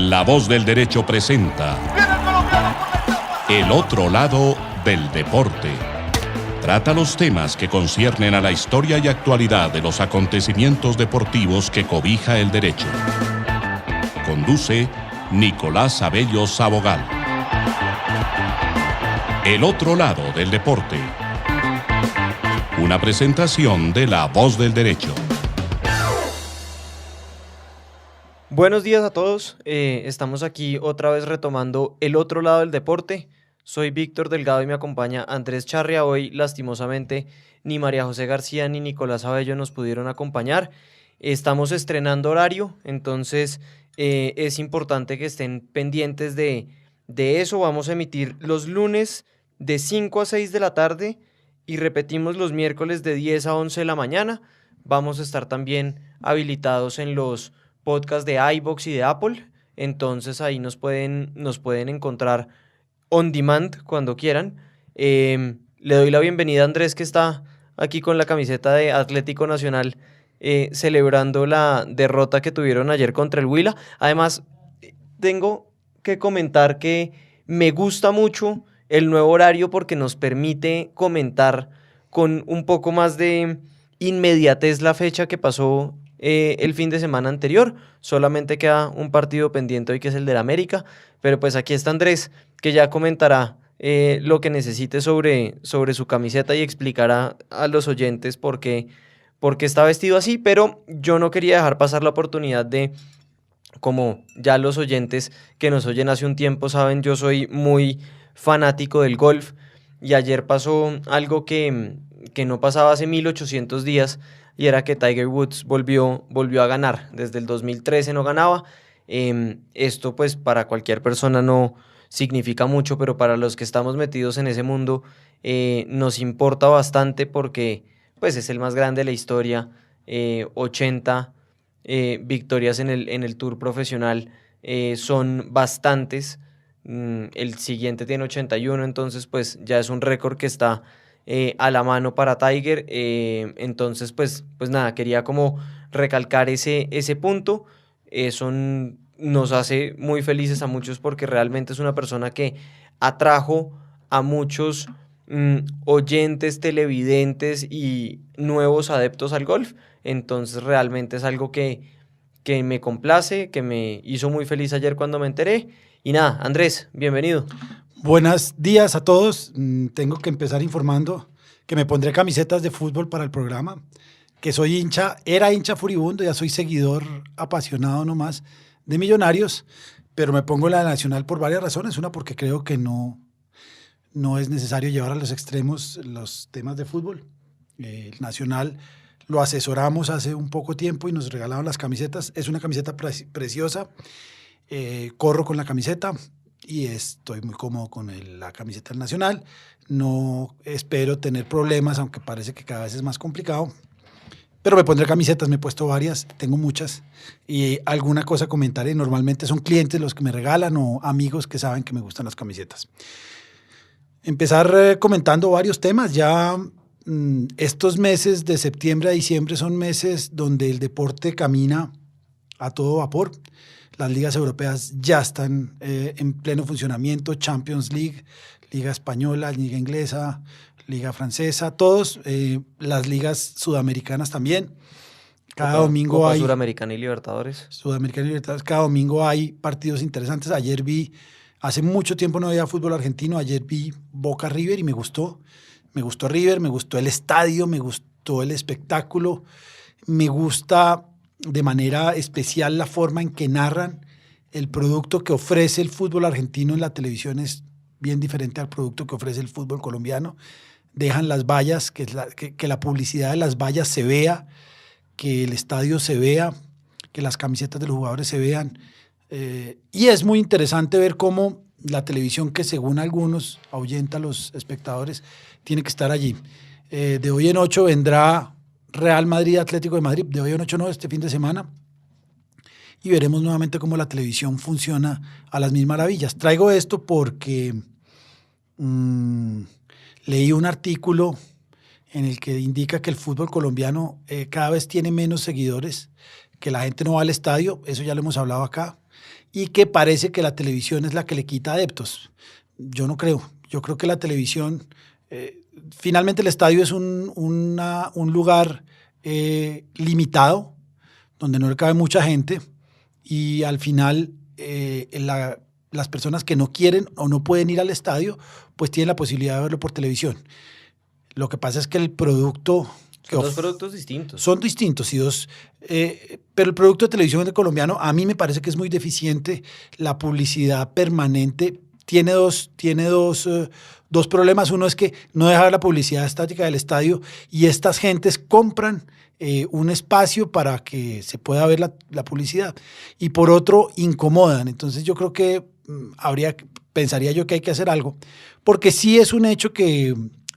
La Voz del Derecho presenta El otro lado del deporte. Trata los temas que conciernen a la historia y actualidad de los acontecimientos deportivos que cobija el derecho. Conduce Nicolás Abello Sabogal. El otro lado del deporte. Una presentación de La Voz del Derecho. Buenos días a todos, estamos aquí otra vez retomando el otro lado del deporte. Soy Víctor Delgado y me acompaña Andrés Charria. Hoy, lastimosamente, ni María José García ni Nicolás Abello nos pudieron acompañar. Estamos estrenando horario, entonces es importante que estén pendientes de eso. Vamos a emitir los lunes de 5 a 6 de la tarde y repetimos los miércoles de 10 a 11 de la mañana. Vamos a estar también habilitados en los podcast de iVoox y de Apple, entonces ahí nos pueden encontrar on demand cuando quieran. Le doy la bienvenida a Andrés, que está aquí con la camiseta de Atlético Nacional, celebrando la derrota que tuvieron ayer contra el Huila. Además, tengo que comentar que me gusta mucho el nuevo horario porque nos permite comentar con un poco más de inmediatez la fecha que pasó el fin de semana anterior. Solamente queda un partido pendiente hoy, que es el del América, pero pues aquí está Andrés, que ya comentará lo que necesite sobre su camiseta y explicará a los oyentes por qué está vestido así. Pero yo no quería dejar pasar la oportunidad de, como ya los oyentes que nos oyen hace un tiempo saben, yo soy muy fanático del golf, y ayer pasó algo que no pasaba hace 1800 días, y era que Tiger Woods volvió a ganar. Desde el 2013 no ganaba. Esto pues para cualquier persona no significa mucho, pero para los que estamos metidos en ese mundo nos importa bastante, porque pues es el más grande de la historia. 80 victorias en el Tour profesional son bastantes. El siguiente tiene 81, entonces pues ya es un récord que está a la mano para Tiger. Entonces pues nada, quería como recalcar ese punto. Eso nos hace muy felices a muchos, porque realmente es una persona que atrajo a muchos oyentes, televidentes y nuevos adeptos al golf. Entonces realmente es algo que me complace, que me hizo muy feliz ayer cuando me enteré. Y nada, Andrés, bienvenido. Buenos días a todos. Tengo que empezar informando que me pondré camisetas de fútbol para el programa, que soy hincha, era hincha furibundo, ya soy seguidor apasionado nomás de Millonarios, pero me pongo la Nacional por varias razones. Una, porque creo que no es necesario llevar a los extremos los temas de fútbol. El Nacional lo asesoramos hace un poco tiempo y nos regalaron las camisetas. Es una camiseta preciosa. Corro con la camiseta y estoy muy cómodo con la camiseta del Nacional. No espero tener problemas, aunque parece que cada vez es más complicado. Pero me pondré camisetas, me he puesto varias, tengo muchas, y alguna cosa comentaré. Normalmente son clientes los que me regalan o amigos que saben que me gustan las camisetas. Empezar comentando varios temas. Ya estos meses de septiembre a diciembre son meses donde el deporte camina a todo vapor. Las ligas europeas ya están en pleno funcionamiento: Champions League, Liga Española, Liga Inglesa, Liga Francesa, todos, las ligas sudamericanas también. Cada domingo Copa hay... Suramericana y Libertadores. Sudamericana y Libertadores, cada domingo hay partidos interesantes. Ayer vi, hace mucho tiempo no veía fútbol argentino, ayer vi Boca River y me gustó. Me gustó River, me gustó el estadio, me gustó el espectáculo, me gusta de manera especial la forma en que narran. El producto que ofrece el fútbol argentino en la televisión es bien diferente al producto que ofrece el fútbol colombiano. Dejan las vallas, que la publicidad de las vallas se vea, que el estadio se vea, que las camisetas de los jugadores se vean. Y es muy interesante ver cómo la televisión, que según algunos ahuyenta a los espectadores, tiene que estar allí. De hoy en 8 vendrá Real Madrid, Atlético de Madrid. De hoy en 8 no, este fin de semana. Y veremos nuevamente cómo la televisión funciona a las mil maravillas. Traigo esto porque leí un artículo en el que indica que el fútbol colombiano cada vez tiene menos seguidores, que la gente no va al estadio, eso ya lo hemos hablado acá, y que parece que la televisión es la que le quita adeptos. Yo no creo. Yo creo que la televisión, finalmente el estadio es un lugar limitado, donde no le cabe mucha gente, y al final las personas que no quieren o no pueden ir al estadio, pues tienen la posibilidad de verlo por televisión. Lo que pasa es que el producto... Son dos productos distintos. Son distintos, pero el producto de televisión colombiano a mí me parece que es muy deficiente. La publicidad permanente tiene dos problemas. Uno es que no deja la publicidad estática del estadio y estas gentes compran un espacio para que se pueda ver la publicidad. Y por otro, incomodan. Entonces yo creo que pensaría yo que hay que hacer algo, porque sí es un hecho que,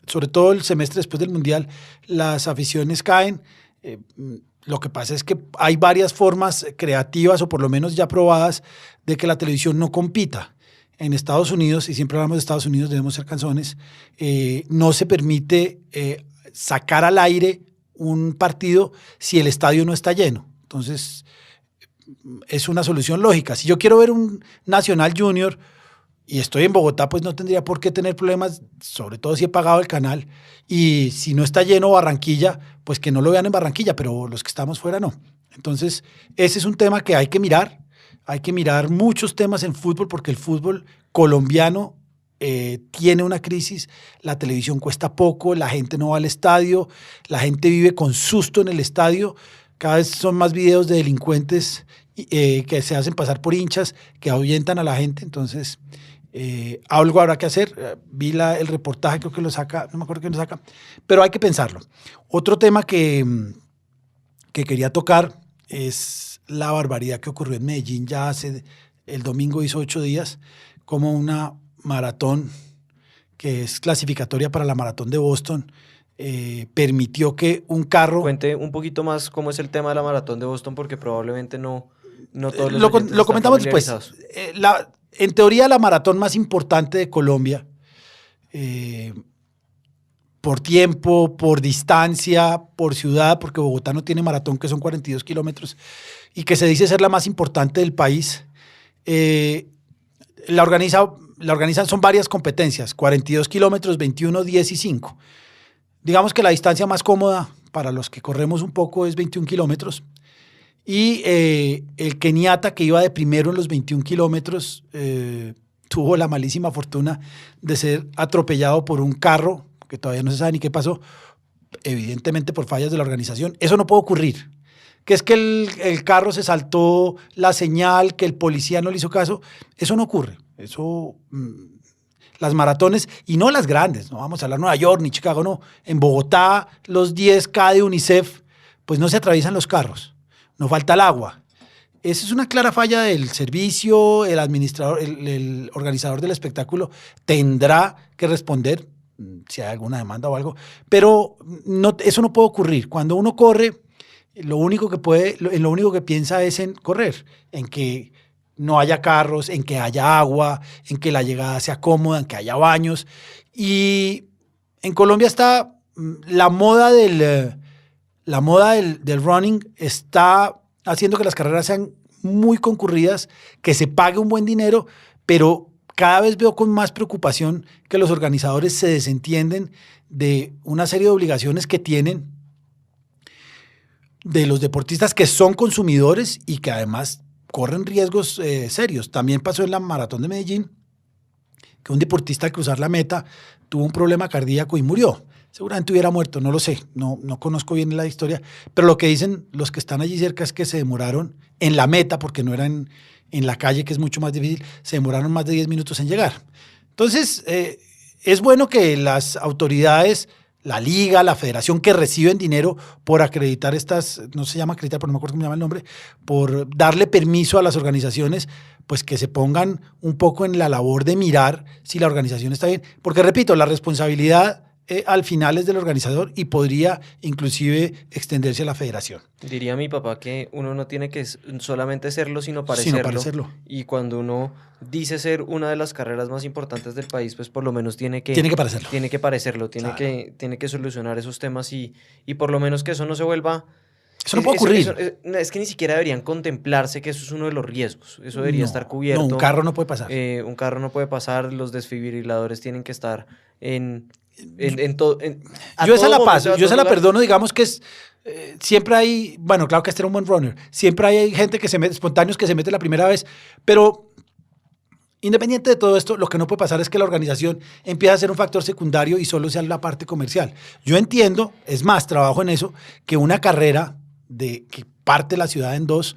sobre todo el semestre después del Mundial, las aficiones caen. Lo que pasa es que hay varias formas creativas, o por lo menos ya probadas, de que la televisión no compita. En Estados Unidos, y siempre hablamos de Estados Unidos, debemos ser canzones, no se permite sacar al aire un partido si el estadio no está lleno. Entonces, es una solución lógica. Si yo quiero ver un Nacional Junior y estoy en Bogotá, pues no tendría por qué tener problemas, sobre todo si he pagado el canal. Y si no está lleno Barranquilla, pues que no lo vean en Barranquilla, pero los que estamos fuera no. Entonces, ese es un tema que hay que mirar. Hay que mirar muchos temas en fútbol, porque el fútbol colombiano tiene una crisis. La televisión cuesta poco, la gente no va al estadio, la gente vive con susto en el estadio. Cada vez son más videos de delincuentes que se hacen pasar por hinchas, que ahuyentan a la gente. Entonces, algo habrá que hacer. Vi el reportaje, creo que lo saca, no me acuerdo quién lo saca, pero hay que pensarlo. Otro tema que quería tocar es la barbaridad que ocurrió en Medellín ya el domingo hizo 8 días, como una maratón que es clasificatoria para la maratón de Boston, permitió que un carro... Cuente un poquito más cómo es el tema de la maratón de Boston, porque probablemente no todos los lo comentamos después. En teoría, la maratón más importante de Colombia, por tiempo, por distancia, por ciudad, porque Bogotá no tiene maratón, que son 42 kilómetros, y que se dice ser la más importante del país, la organizan, son varias competencias, 42 kilómetros, 21, 10 y 5. Digamos que la distancia más cómoda para los que corremos un poco es 21 kilómetros. Y el keniata, que iba de primero en los 21 kilómetros, tuvo la malísima fortuna de ser atropellado por un carro, que todavía no se sabe ni qué pasó, evidentemente por fallas de la organización. Eso no puede ocurrir. Que es que el carro se saltó la señal, que el policía no le hizo caso. Eso no ocurre. Eso... las maratones, y no las grandes, no vamos a hablar de Nueva York ni Chicago, no. En Bogotá, los 10K de UNICEF, pues no se atraviesan los carros, no falta el agua. Esa es una clara falla del servicio. El administrador, el organizador del espectáculo tendrá que responder si hay alguna demanda o algo, pero eso no puede ocurrir. Cuando uno corre, lo único que piensa es en correr, en que no haya carros, en que haya agua, en que la llegada sea cómoda, en que haya baños. Y en Colombia está la moda del running, está haciendo que las carreras sean muy concurridas, que se pague un buen dinero, pero cada vez veo con más preocupación que los organizadores se desentienden de una serie de obligaciones que tienen de los deportistas, que son consumidores y que además corren riesgos serios. También pasó en la maratón de Medellín que un deportista al cruzar la meta tuvo un problema cardíaco y murió. Seguramente hubiera muerto, no lo sé, no conozco bien la historia, pero lo que dicen los que están allí cerca es que se demoraron en la meta, porque no era en la calle, que es mucho más difícil, se demoraron más de 10 minutos en llegar. Entonces, es bueno que las autoridades, la liga, la federación, que reciben dinero por acreditar no se llama acreditar, pero no me acuerdo cómo se llama el nombre, por darle permiso a las organizaciones, pues que se pongan un poco en la labor de mirar si la organización está bien. Porque, repito, la responsabilidad al final es del organizador y podría inclusive extenderse a la federación. Diría mi papá que uno no tiene que solamente serlo, sino parecerlo. Y cuando uno dice ser una de las carreras más importantes del país, pues por lo menos tiene que parecerlo. Tiene claro. que solucionar esos temas y por lo menos que eso no se vuelva Eso no puede ocurrir. Es que ni siquiera deberían contemplarse que eso es uno de los riesgos. Eso debería estar cubierto. No, un carro no puede pasar. Un carro no puede pasar, los desfibriladores tienen que estar en todo. Yo esa la paso, yo esa la perdono, digamos que es... siempre hay, bueno, claro que este era un buen runner, siempre hay gente que se mete, espontáneos que se mete la primera vez, pero independiente de todo esto, lo que no puede pasar es que la organización empiece a ser un factor secundario y solo sea la parte comercial. Yo entiendo, es más, trabajo en eso, que una carrera que parte la ciudad en dos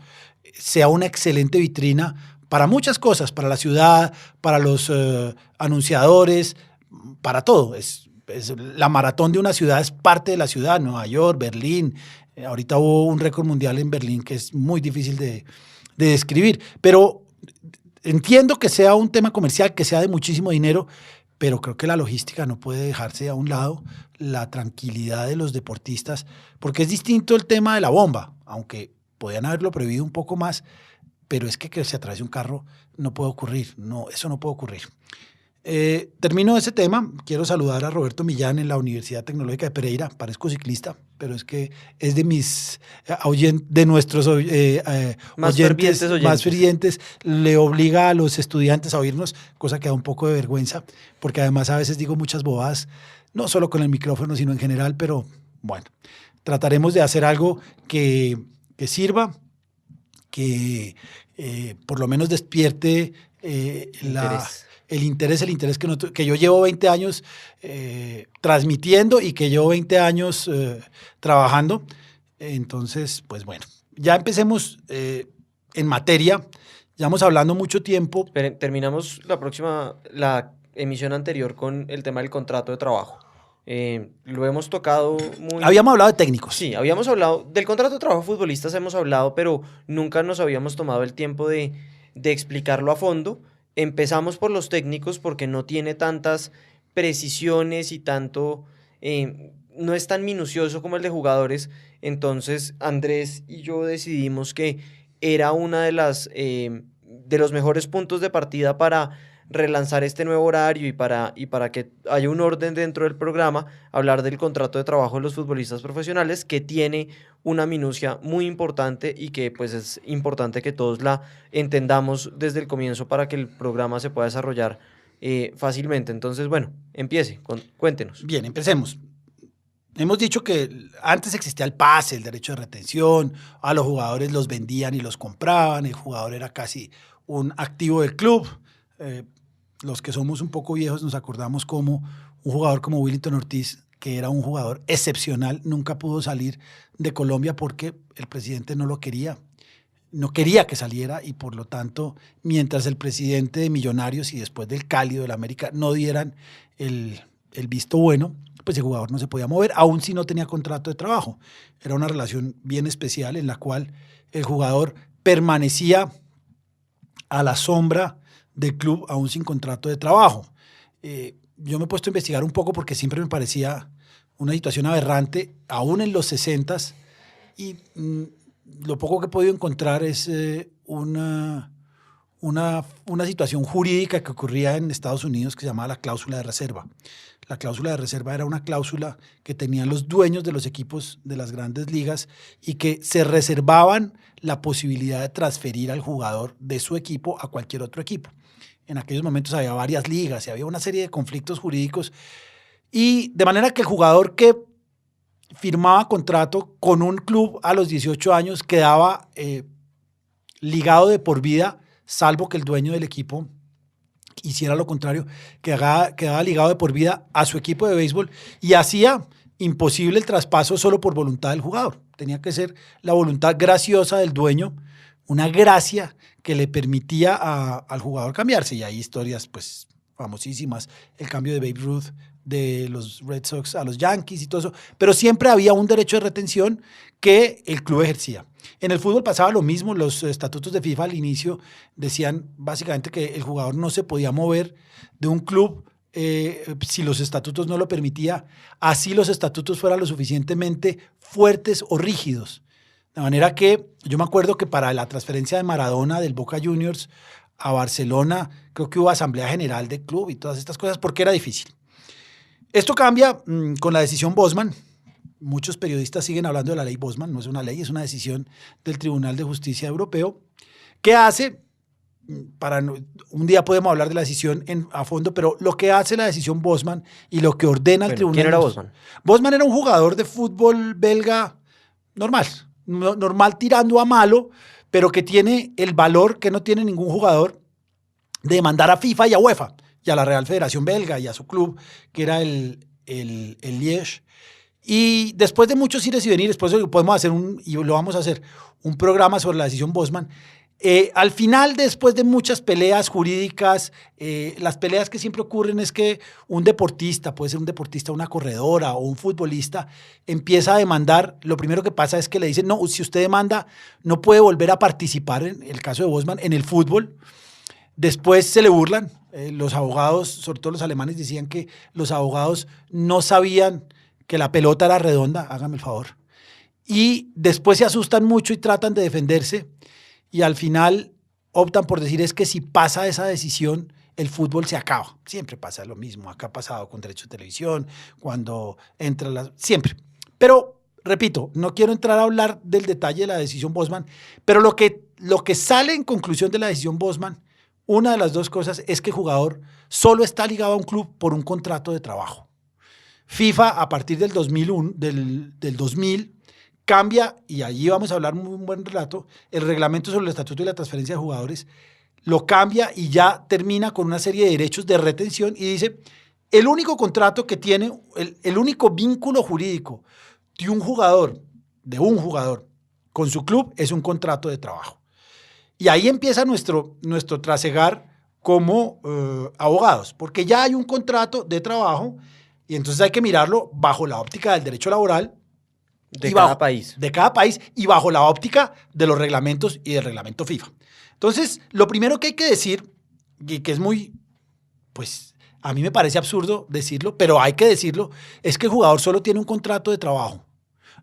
sea una excelente vitrina para muchas cosas, para la ciudad, para los anunciadores, para todo. La maratón de una ciudad es parte de la ciudad, Nueva York, Berlín. Ahorita hubo un récord mundial en Berlín que es muy difícil de describir, pero entiendo que sea un tema comercial, que sea de muchísimo dinero, pero creo que la logística no puede dejarse a un lado, la tranquilidad de los deportistas, porque es distinto el tema de la bomba, aunque podían haberlo prohibido un poco más, pero es que se atraviese un carro no puede ocurrir, no, eso no puede ocurrir. Termino ese tema, quiero saludar a Roberto Millán en la Universidad Tecnológica de Pereira, parezco ciclista, pero es que es de nuestros oyentes más fervientes, le obliga a los estudiantes a oírnos, cosa que da un poco de vergüenza, porque además a veces digo muchas bobadas, no solo con el micrófono, sino en general, pero bueno, trataremos de hacer algo que sirva, que por lo menos despierte el interés que yo llevo 20 años transmitiendo y que llevo 20 años trabajando. Entonces, pues bueno, ya empecemos en materia. Llevamos hablando mucho tiempo. Terminamos la emisión anterior con el tema del contrato de trabajo. Lo hemos tocado muy... Habíamos hablado de técnicos. Sí, habíamos hablado del contrato de trabajo de futbolistas, hemos hablado, pero nunca nos habíamos tomado el tiempo de explicarlo a fondo. Empezamos por los técnicos porque no tiene tantas precisiones y no es tan minucioso como el de jugadores. Entonces Andrés y yo decidimos que era una de los mejores puntos de partida para relanzar este nuevo horario y para que haya un orden dentro del programa, hablar del contrato de trabajo de los futbolistas profesionales, que tiene una minucia muy importante y que pues es importante que todos la entendamos desde el comienzo para que el programa se pueda desarrollar fácilmente. Entonces, bueno, cuéntenos. Bien, empecemos. Hemos dicho que antes existía el pase, el derecho de retención, a los jugadores los vendían y los compraban, el jugador era casi un activo del club. Los que somos un poco viejos nos acordamos como un jugador como Willington Ortiz, que era un jugador excepcional, nunca pudo salir de Colombia porque el presidente no lo quería, no quería que saliera, y por lo tanto, mientras el presidente de Millonarios y después del Cali, del América, no dieran el visto bueno, pues el jugador no se podía mover, aun si no tenía contrato de trabajo. Era una relación bien especial en la cual el jugador permanecía a la sombra del club aún sin contrato de trabajo. Yo me he puesto a investigar un poco porque siempre me parecía una situación aberrante, aún en los 60s, y lo poco que he podido encontrar es una situación jurídica que ocurría en Estados Unidos que se llamaba la cláusula de reserva. La cláusula de reserva era una cláusula que tenían los dueños de los equipos de las grandes ligas y que se reservaban la posibilidad de transferir al jugador de su equipo a cualquier otro equipo. En aquellos momentos había varias ligas y había una serie de conflictos jurídicos, y de manera que el jugador que firmaba contrato con un club a los 18 años quedaba ligado de por vida, salvo que el dueño del equipo hiciera lo contrario, quedaba ligado de por vida a su equipo de béisbol y hacía imposible el traspaso solo por voluntad del jugador. Tenía que ser la voluntad graciosa del dueño, una gracia que le permitía al jugador cambiarse. Y hay historias pues famosísimas, el cambio de Babe Ruth de los Red Sox a los Yankees y todo eso, pero siempre había un derecho de retención que el club ejercía. En el fútbol pasaba lo mismo. Los estatutos de FIFA al inicio decían básicamente que el jugador no se podía mover de un club si los estatutos no lo permitía, así los estatutos fueran lo suficientemente fuertes o rígidos. De manera que yo me acuerdo que para la transferencia de Maradona del Boca Juniors a Barcelona, creo que hubo asamblea general del club y todas estas cosas porque era difícil. Esto cambia con la decisión Bosman. muchos periodistas siguen hablando de la ley Bosman, no es una ley, es una decisión del Tribunal de Justicia Europeo, que hace, un día podemos hablar de la decisión a fondo, pero lo que hace la decisión Bosman y lo que ordena el Tribunal... ¿Quién era Bosman? Bosman era un jugador de fútbol belga normal tirando a malo, pero que tiene el valor que no tiene ningún jugador de demandar a FIFA y a UEFA, y a la Real Federación Belga y a su club, que era el Liège. Y después de muchos ires y venires, después podemos hacer y lo vamos a hacer, un programa sobre la decisión Bosman. Al final, después de muchas peleas jurídicas, las peleas que siempre ocurren es que un deportista, puede ser un deportista, una corredora o un futbolista, empieza a demandar. Lo primero que pasa es que le dicen, no, si usted demanda, no puede volver a participar, en el caso de Bosman, en el fútbol. Después se le burlan. Los abogados, sobre todo los alemanes, decían que los abogados no sabían que la pelota era redonda, hágame el favor. Y después se asustan mucho y tratan de defenderse, y al final optan por decir es que si pasa esa decisión, el fútbol se acaba. Siempre pasa lo mismo. Acá ha pasado con derechos de televisión, cuando siempre. Pero, repito, no quiero entrar a hablar del detalle de la decisión Bosman, pero lo que sale en conclusión de la decisión Bosman, una de las dos cosas es que el jugador solo está ligado a un club por un contrato de trabajo. FIFA, a partir del 2000, cambia, y allí vamos a hablar un buen relato, el reglamento sobre el estatuto y la transferencia de jugadores, lo cambia y ya termina con una serie de derechos de retención y dice, el único contrato que tiene, el único vínculo jurídico de un jugador con su club es un contrato de trabajo. Y ahí empieza nuestro trasegar como abogados, porque ya hay un contrato de trabajo y entonces hay que mirarlo bajo la óptica del derecho laboral de cada país y bajo la óptica de los reglamentos y del reglamento FIFA. Entonces, lo primero que hay que decir, y que es muy, pues, a mí me parece absurdo decirlo, pero hay que decirlo, es que el jugador solo tiene un contrato de trabajo.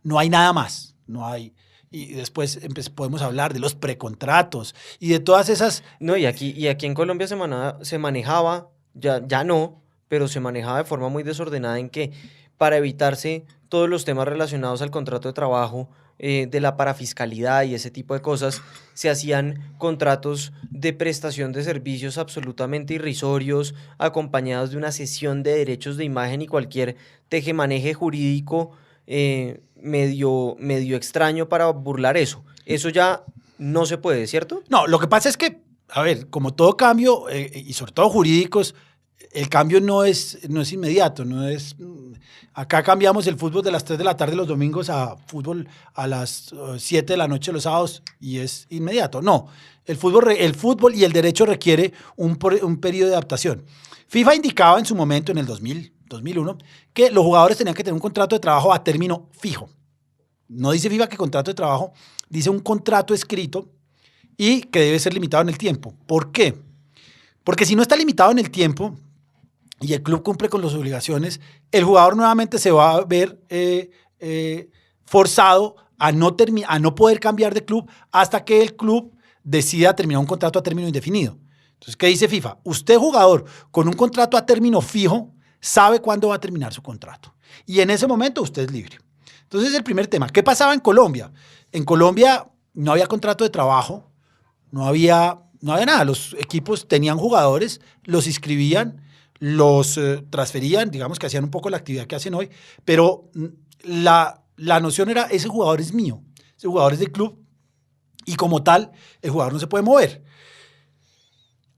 No hay nada más, no hay... Y después podemos hablar de los precontratos y de todas esas... No, y aquí en Colombia se manejaba, ya no, pero se manejaba de forma muy desordenada en que para evitarse todos los temas relacionados al contrato de trabajo, de la parafiscalidad y ese tipo de cosas, se hacían contratos de prestación de servicios absolutamente irrisorios, acompañados de una cesión de derechos de imagen y cualquier tejemaneje jurídico medio extraño para burlar eso. Eso ya no se puede, ¿cierto? No, lo que pasa es que, a ver, como todo cambio, y sobre todo jurídicos, el cambio no es inmediato, acá cambiamos el fútbol de las 3 de la tarde los domingos a fútbol a las 7 de la noche los sábados y es inmediato. No, el fútbol y el derecho requiere un periodo de adaptación. FIFA indicaba en su momento, en el 2001, que los jugadores tenían que tener un contrato de trabajo a término fijo. No dice FIFA que contrato de trabajo, dice un contrato escrito y que debe ser limitado en el tiempo. ¿Por qué? Porque si no está limitado en el tiempo y el club cumple con las obligaciones, el jugador nuevamente se va a ver forzado a no poder cambiar de club hasta que el club decida terminar un contrato a término indefinido. Entonces, ¿qué dice FIFA? Usted, jugador, con un contrato a término fijo, sabe cuándo va a terminar su contrato. Y en ese momento usted es libre. Entonces, el primer tema. ¿Qué pasaba en Colombia? En Colombia no había contrato de trabajo, no había nada. Los equipos tenían jugadores, los inscribían, los transferían, digamos que hacían un poco la actividad que hacen hoy, pero la noción era, ese jugador es mío, ese jugador es del club, y como tal, el jugador no se puede mover.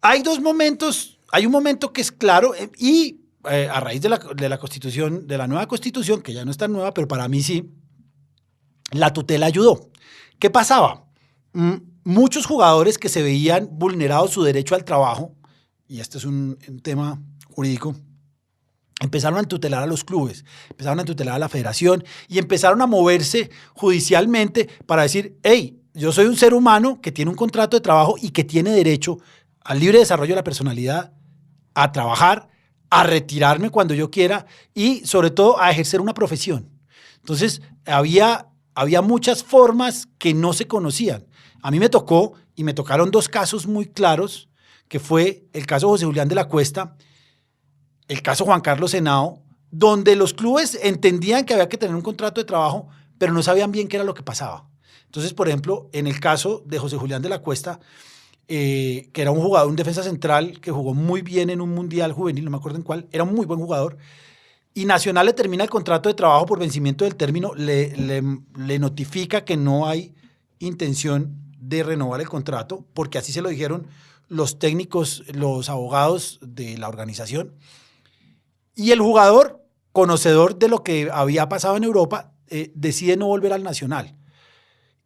Hay dos momentos, hay un momento que es claro, y a raíz de la constitución, de la nueva constitución, que ya no es tan nueva, pero para mí sí, la tutela ayudó. ¿Qué pasaba? Muchos jugadores que se veían vulnerados su derecho al trabajo, y este es un tema jurídico, empezaron a tutelar a los clubes, empezaron a tutelar a la federación y empezaron a moverse judicialmente para decir, hey, yo soy un ser humano que tiene un contrato de trabajo y que tiene derecho al libre desarrollo de la personalidad, a trabajar, a retirarme cuando yo quiera y sobre todo a ejercer una profesión. Entonces había muchas formas que no se conocían. A mí me tocó y me tocaron dos casos muy claros, que fue el caso José Julián de la Cuesta, el caso Juan Carlos Henao, donde los clubes entendían que había que tener un contrato de trabajo, pero no sabían bien qué era lo que pasaba. Entonces, por ejemplo, en el caso de José Julián de la Cuesta, que era un jugador, un defensa central que jugó muy bien en un mundial juvenil, no me acuerdo en cuál, era un muy buen jugador, y Nacional le termina el contrato de trabajo por vencimiento del término, le notifica que no hay intención de renovar el contrato, porque así se lo dijeron los técnicos, los abogados de la organización, y el jugador, conocedor de lo que había pasado en Europa, decide no volver al Nacional.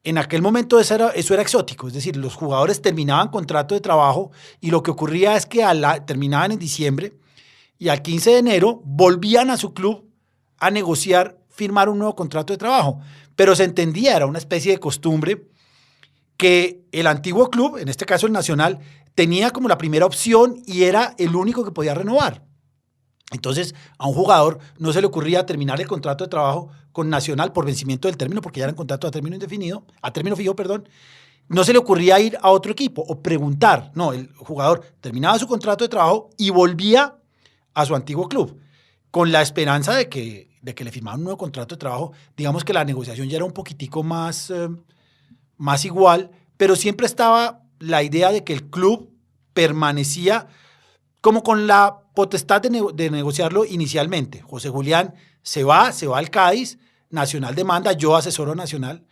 En aquel momento eso era exótico, es decir, los jugadores terminaban contrato de trabajo y lo que ocurría es que terminaban en diciembre y al 15 de enero volvían a su club a negociar, firmar un nuevo contrato de trabajo. Pero se entendía, era una especie de costumbre, que el antiguo club, en este caso el Nacional, tenía como la primera opción y era el único que podía renovar. Entonces, a un jugador no se le ocurría terminar el contrato de trabajo con Nacional por vencimiento del término, porque ya era un contrato a término indefinido, a término fijo, perdón. No se le ocurría ir a otro equipo o preguntar. No, el jugador terminaba su contrato de trabajo y volvía a su antiguo club, con la esperanza de que le firmaran un nuevo contrato de trabajo. Digamos que la negociación ya era un poquitico más igual, pero siempre estaba la idea de que el club permanecía como con la potestad de negociarlo inicialmente. José Julián se va al Cádiz, Nacional demanda, yo asesoro a Nacional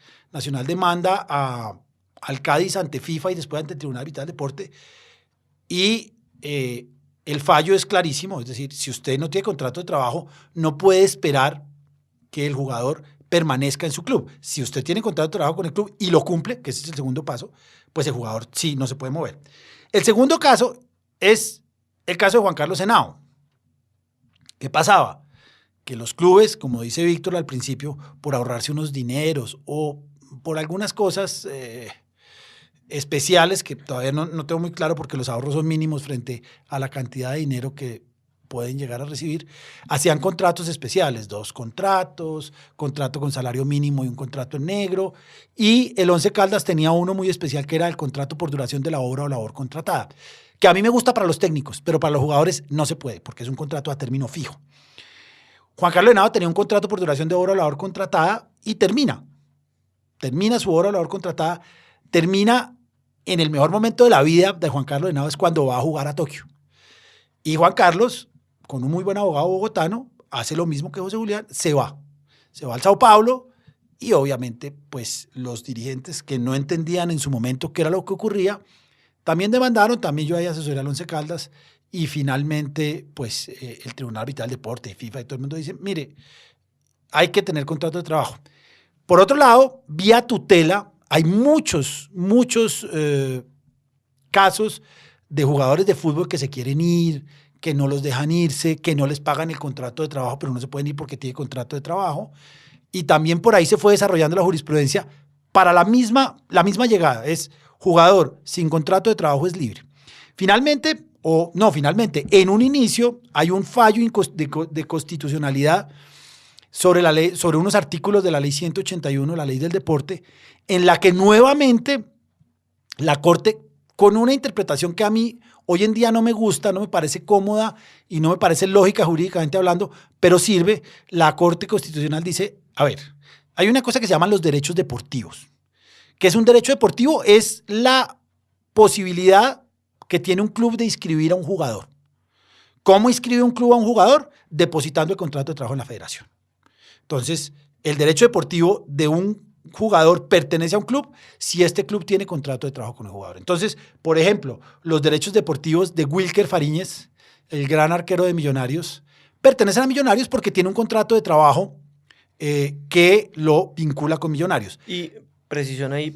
demanda al Cádiz ante FIFA y después ante el Tribunal Arbitral del Deporte, y el fallo es clarísimo, es decir, si usted no tiene contrato de trabajo, no puede esperar que el jugador permanezca en su club. Si usted tiene contrato de trabajo con el club y lo cumple, que ese es el segundo paso, pues el jugador sí no se puede mover. El segundo caso es el caso de Juan Carlos Henao. ¿Qué pasaba? Que los clubes, como dice Víctor al principio, por ahorrarse unos dineros o por algunas cosas especiales que todavía no tengo muy claro porque los ahorros son mínimos frente a la cantidad de dinero que pueden llegar a recibir, hacían contratos especiales, 2 contratos, contrato con salario mínimo y un contrato en negro, y el Once Caldas tenía uno muy especial que era el contrato por duración de la obra o labor contratada, que a mí me gusta para los técnicos, pero para los jugadores no se puede porque es un contrato a término fijo. Juan Carlos Henao tenía un contrato por duración de obra o labor contratada y termina su obra o labor contratada, termina en el mejor momento de la vida de Juan Carlos Henao, es cuando va a jugar a Tokio. Y Juan Carlos, con un muy buen abogado bogotano, hace lo mismo que José Julián, se va al Sao Paulo y obviamente pues los dirigentes que no entendían en su momento qué era lo que ocurría, también demandaron, también yo ahí asesoré al Once Caldas y finalmente pues el Tribunal Arbitral del Deporte, FIFA y todo el mundo dice, mire, hay que tener contrato de trabajo. Por otro lado, vía tutela, hay muchos casos de jugadores de fútbol que se quieren ir, que no los dejan irse, que no les pagan el contrato de trabajo, pero no se pueden ir porque tiene contrato de trabajo. Y también por ahí se fue desarrollando la jurisprudencia para la misma llegada. Es jugador sin contrato de trabajo es libre. Finalmente, en un inicio hay un fallo de constitucionalidad sobre unos artículos de la ley 181, la ley del deporte, en la que nuevamente la Corte, con una interpretación que a mí hoy en día no me gusta, no me parece cómoda y no me parece lógica jurídicamente hablando, pero sirve, la Corte Constitucional dice, a ver, hay una cosa que se llaman los derechos deportivos. ¿Qué es un derecho deportivo? Es la posibilidad que tiene un club de inscribir a un jugador. ¿Cómo inscribe un club a un jugador? Depositando el contrato de trabajo en la federación. Entonces, el derecho deportivo de un jugador pertenece a un club si este club tiene contrato de trabajo con el jugador. Entonces, por ejemplo, los derechos deportivos de Wilker Fariñez, el gran arquero de Millonarios, pertenecen a Millonarios porque tiene un contrato de trabajo que lo vincula con Millonarios. Y precisión ahí,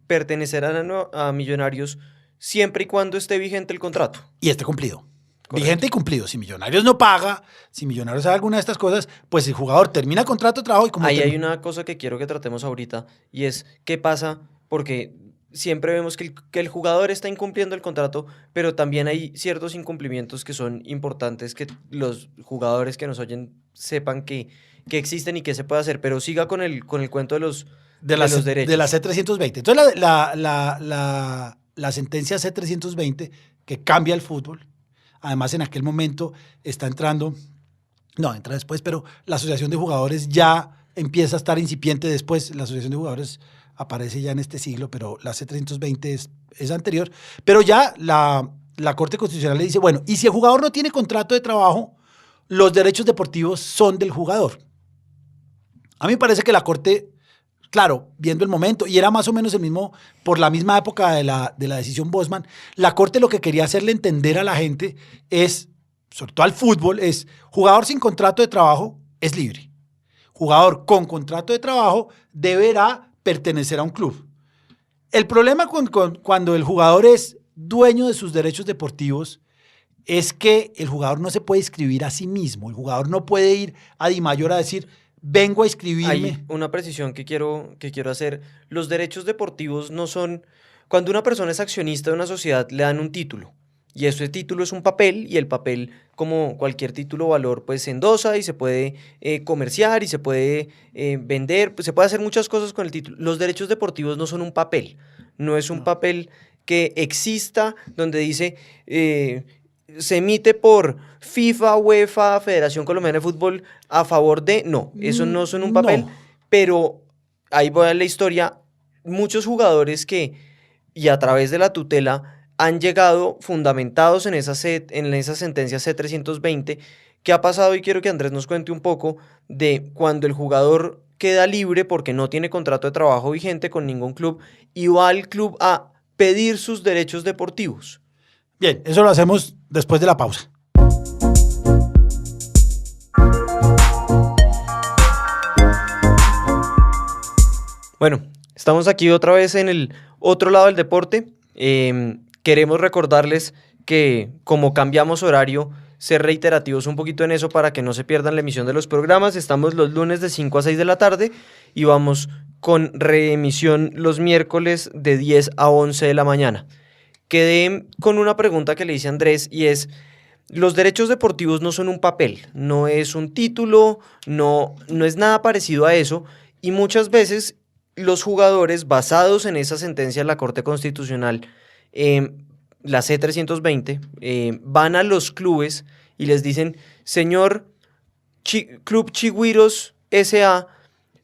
pertenecerán a Millonarios siempre y cuando esté vigente el contrato. Y esté cumplido. Correcto. Vigente y cumplido. Si Millonarios no paga, si Millonarios hace alguna de estas cosas, pues el jugador termina el contrato de trabajo y como ahí hay una cosa que quiero que tratemos ahorita y es qué pasa porque siempre vemos que el jugador está incumpliendo el contrato, pero también hay ciertos incumplimientos que son importantes que los jugadores que nos oyen sepan que existen y que se puede hacer, pero siga con el cuento de los derechos. De la C320. Entonces la sentencia C320 que cambia el fútbol, además en aquel momento está entrando No, entra después, pero la asociación de jugadores ya empieza a estar incipiente después. La asociación de jugadores aparece ya en este siglo, pero la C320 es anterior. Pero ya la Corte Constitucional le dice, bueno, y si el jugador no tiene contrato de trabajo, los derechos deportivos son del jugador. A mí me parece que la Corte, claro, viendo el momento, y era más o menos el mismo, por la misma época de la decisión Bosman, la Corte lo que quería hacerle entender a la gente es, sobre todo al fútbol, es jugador sin contrato de trabajo es libre. Jugador con contrato de trabajo deberá pertenecer a un club. El problema cuando el jugador es dueño de sus derechos deportivos es que el jugador no se puede inscribir a sí mismo. El jugador no puede ir a Dimayor a decir, vengo a inscribirme. Hay una precisión que quiero hacer. Los derechos deportivos no son... Cuando una persona es accionista de una sociedad, le dan un título. Y ese título es un papel, y el papel, como cualquier título o valor, pues se endosa y se puede comerciar y se puede vender, pues se puede hacer muchas cosas con el título. Los derechos deportivos no son un papel, no es un papel que exista donde dice se emite por FIFA, UEFA, Federación Colombiana de Fútbol a favor de... No, eso no son un papel, No. pero ahí voy a la historia. Muchos jugadores y a través de la tutela han llegado fundamentados en esa sentencia C320. ¿Qué ha pasado? Y quiero que Andrés nos cuente un poco de cuando el jugador queda libre porque no tiene contrato de trabajo vigente con ningún club y va al club a pedir sus derechos deportivos. Bien, eso lo hacemos después de la pausa. Bueno, estamos aquí otra vez en el otro lado del deporte. Queremos recordarles que como cambiamos horario, ser reiterativos un poquito en eso para que no se pierdan la emisión de los programas. Estamos los lunes de 5 a 6 de la tarde y vamos con reemisión los miércoles de 10 a 11 de la mañana. Quedé con una pregunta que le hice a Andrés y es, los derechos deportivos no son un papel, no es un título, no es nada parecido a eso, y muchas veces los jugadores, basados en esa sentencia de la Corte Constitucional, la C320, van a los clubes y les dicen, señor Club Chigüiros S.A.,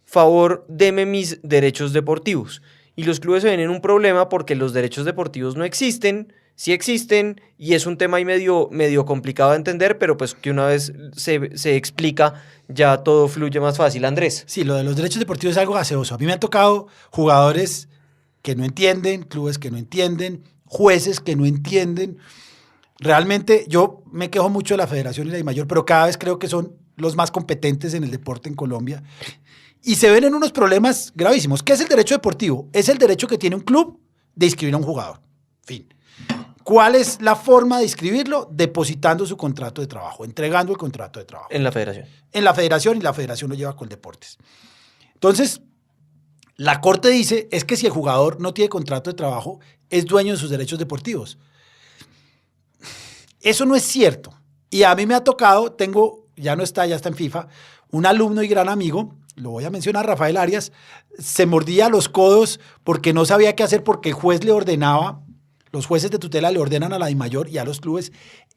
favor, deme mis derechos deportivos. Y los clubes se ven en un problema porque los derechos deportivos no existen, sí existen, y es un tema ahí medio complicado de entender, pero pues que una vez se explica, ya todo fluye más fácil. Andrés. Sí, lo de los derechos deportivos es algo gaseoso. A mí me han tocado jugadores que no entienden, clubes que no entienden, jueces que no entienden. Realmente yo me quejo mucho de la Federación y la Dimayor, pero cada vez creo que son los más competentes en el deporte en Colombia. Y se ven en unos problemas gravísimos. ¿Qué es el derecho deportivo? Es el derecho que tiene un club de inscribir a un jugador. Fin. ¿Cuál es la forma de inscribirlo? Depositando su contrato de trabajo, entregando el contrato de trabajo. En la federación. En la federación, y la federación lo lleva con Deportes. Entonces, la Corte dice, es que si el jugador no tiene contrato de trabajo, es dueño de sus derechos deportivos. Eso no es cierto. Y a mí me ha tocado, ya está en FIFA, un alumno y gran amigo, lo voy a mencionar, Rafael Arias, se mordía los codos porque no sabía qué hacer porque el juez le ordenaba, los jueces de tutela le ordenan a la Dimayor y a los clubes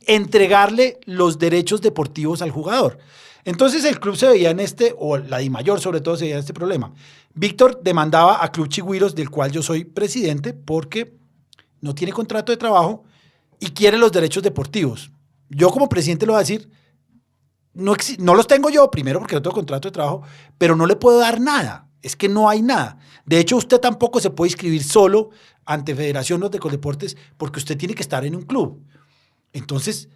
entregarle los derechos deportivos al jugador. Entonces el club se veía o la Dimayor sobre todo se veía en este problema. Víctor demandaba a Club Chigüiros, del cual yo soy presidente, porque no tiene contrato de trabajo y quiere los derechos deportivos. Yo como presidente le voy a decir, no los tengo yo, primero porque no tengo contrato de trabajo, pero no le puedo dar nada. Es que no hay nada. De hecho, usted tampoco se puede inscribir solo ante Federación de Coldeportes porque usted tiene que estar en un club. Entonces,